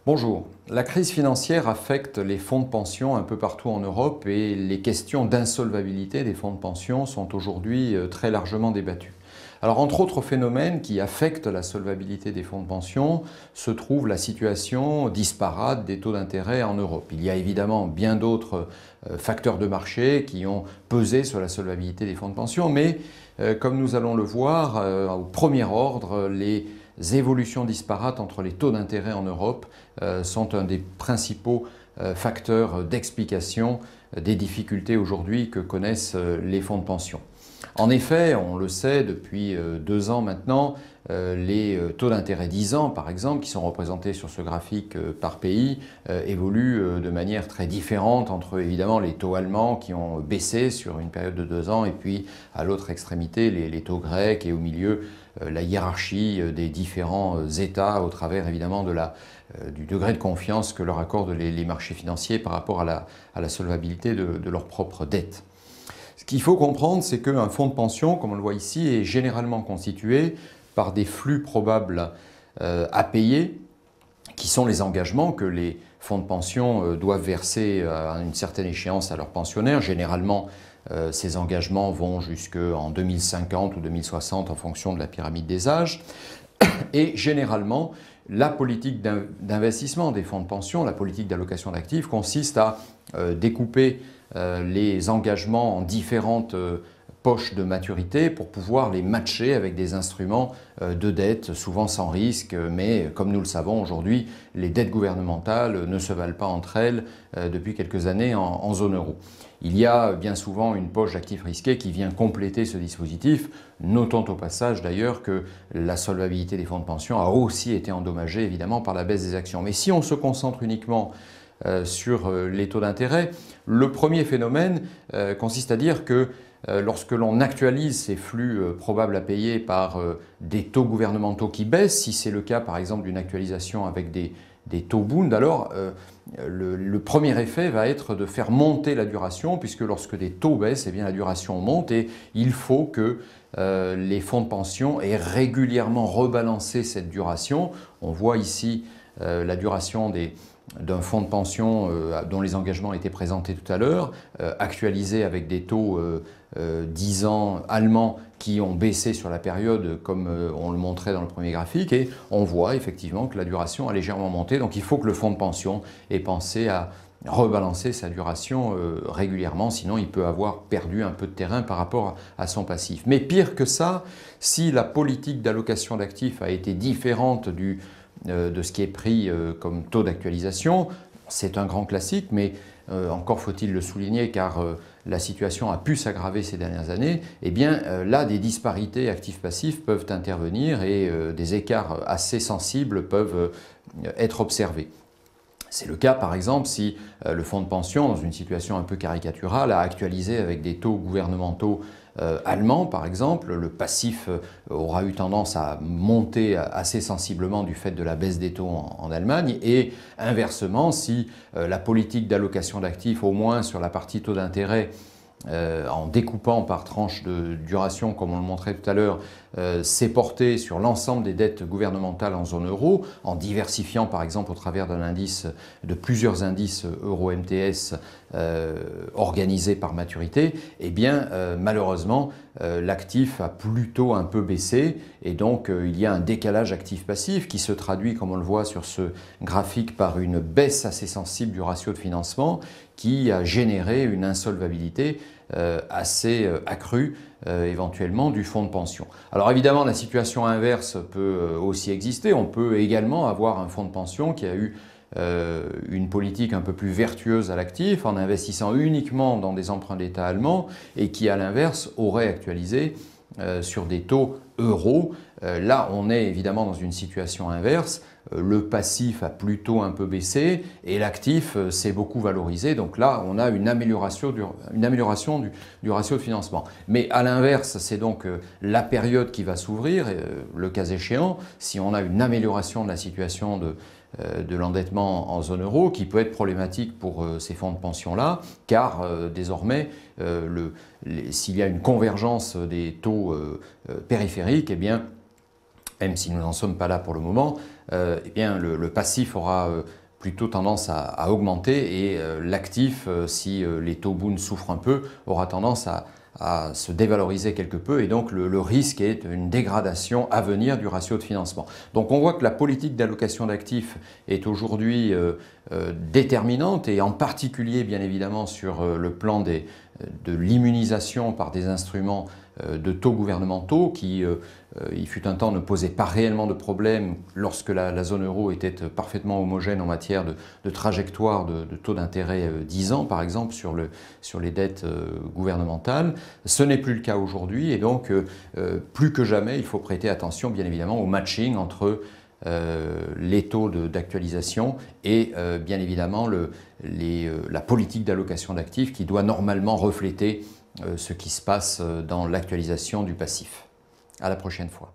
Bonjour. La crise financière affecte les fonds de pension un peu partout en Europe et les questions d'insolvabilité des fonds de pension sont aujourd'hui très largement débattues. Alors, entre autres phénomènes qui affectent la solvabilité des fonds de pension, se trouve la situation disparate des taux d'intérêt en Europe. Il y a évidemment bien d'autres facteurs de marché qui ont pesé sur la solvabilité des fonds de pension, mais comme nous allons le voir, au premier ordre, les évolutions disparates entre les taux d'intérêt en Europe sont un des principaux facteurs d'explication des difficultés aujourd'hui que connaissent les fonds de pension. En effet, on le sait depuis 2 ans maintenant, les taux d'intérêt 10 ans, par exemple, qui sont représentés sur ce graphique par pays, évoluent de manière très différente entre évidemment les taux allemands qui ont baissé sur une période de 2 ans et puis à l'autre extrémité les taux grecs et au milieu la hiérarchie des différents États au travers évidemment du degré de confiance que leur accordent les marchés financiers par rapport à la solvabilité de leurs propres dettes. Ce qu'il faut comprendre, c'est qu'un fonds de pension, comme on le voit ici, est généralement constitué par des flux probables à payer, qui sont les engagements que les fonds de pension doivent verser à une certaine échéance à leurs pensionnaires. Généralement, ces engagements vont jusqu'en 2050 ou 2060 en fonction de la pyramide des âges. Et généralement, la politique d'investissement des fonds de pension, la politique d'allocation d'actifs, consiste à découper les engagements en différentes poches de maturité pour pouvoir les matcher avec des instruments de dette, souvent sans risque, mais comme nous le savons aujourd'hui, les dettes gouvernementales ne se valent pas entre elles depuis quelques années en zone euro. Il y a bien souvent une poche d'actifs risqués qui vient compléter ce dispositif. Notons au passage d'ailleurs que la solvabilité des fonds de pension a aussi été endommagée évidemment par la baisse des actions. Mais si on se concentre uniquement sur les taux d'intérêt, le premier phénomène consiste à dire que lorsque l'on actualise ces flux probables à payer par des taux gouvernementaux qui baissent, si c'est le cas par exemple d'une actualisation avec des taux Bund, alors le premier effet va être de faire monter la duration, puisque lorsque des taux baissent, eh bien, la duration monte et il faut que les fonds de pension aient régulièrement rebalancé cette duration. On voit ici la duration d'un fonds de pension dont les engagements étaient présentés tout à l'heure, actualisé avec des taux 10 ans allemands qui ont baissé sur la période comme on le montrait dans le premier graphique, et on voit effectivement que la duration a légèrement monté. Donc il faut que le fonds de pension ait pensé à rebalancer sa duration régulièrement, sinon il peut avoir perdu un peu de terrain par rapport à son passif. Mais pire que ça, si la politique d'allocation d'actifs a été différente de ce qui est pris comme taux d'actualisation, c'est un grand classique, mais encore faut-il le souligner car la situation a pu s'aggraver ces dernières années, eh bien là des disparités actifs-passifs peuvent intervenir et des écarts assez sensibles peuvent être observés. C'est le cas par exemple si le fonds de pension, dans une situation un peu caricaturale, a actualisé avec des taux gouvernementaux allemands par exemple, le passif aura eu tendance à monter assez sensiblement du fait de la baisse des taux en Allemagne, et inversement si la politique d'allocation d'actifs, au moins sur la partie taux d'intérêt, en découpant par tranche de duration, comme on le montrait tout à l'heure, s'est porté sur l'ensemble des dettes gouvernementales en zone euro, en diversifiant par exemple au travers de plusieurs indices euro-MTS organisés par maturité, eh bien malheureusement l'actif a plutôt un peu baissé et donc il y a un décalage actif-passif qui se traduit, comme on le voit sur ce graphique, par une baisse assez sensible du ratio de financement qui a généré une insolvabilité assez accrue éventuellement du fonds de pension. Alors évidemment la situation inverse peut aussi exister, on peut également avoir un fonds de pension qui a eu une politique un peu plus vertueuse à l'actif en investissant uniquement dans des emprunts d'État allemands et qui à l'inverse aurait actualisé sur des taux euros. Là on est évidemment dans une situation inverse, le passif a plutôt un peu baissé et l'actif s'est beaucoup valorisé, donc là on a une amélioration du ratio de financement. Mais à l'inverse, c'est donc la période qui va s'ouvrir, le cas échéant, si on a une amélioration de la situation de l'endettement en zone euro, qui peut être problématique pour ces fonds de pension-là, car désormais, s'il y a une convergence des taux périphériques, eh bien, même si nous n'en sommes pas là pour le moment, eh bien le passif aura plutôt tendance à augmenter et l'actif, si les taux Bund souffrent un peu, aura tendance à se dévaloriser quelque peu et donc le risque est une dégradation à venir du ratio de financement. Donc on voit que la politique d'allocation d'actifs est aujourd'hui déterminante et en particulier bien évidemment sur le plan de l'immunisation par des instruments de taux gouvernementaux qui, il fut un temps, ne posaient pas réellement de problème lorsque la zone euro était parfaitement homogène en matière de trajectoire de taux d'intérêt 10 ans par exemple sur les dettes gouvernementales. Ce n'est plus le cas aujourd'hui et donc plus que jamais il faut prêter attention bien évidemment au matching entre les taux d'actualisation et bien évidemment la politique d'allocation d'actifs qui doit normalement refléter ce qui se passe dans l'actualisation du passif. À la prochaine fois.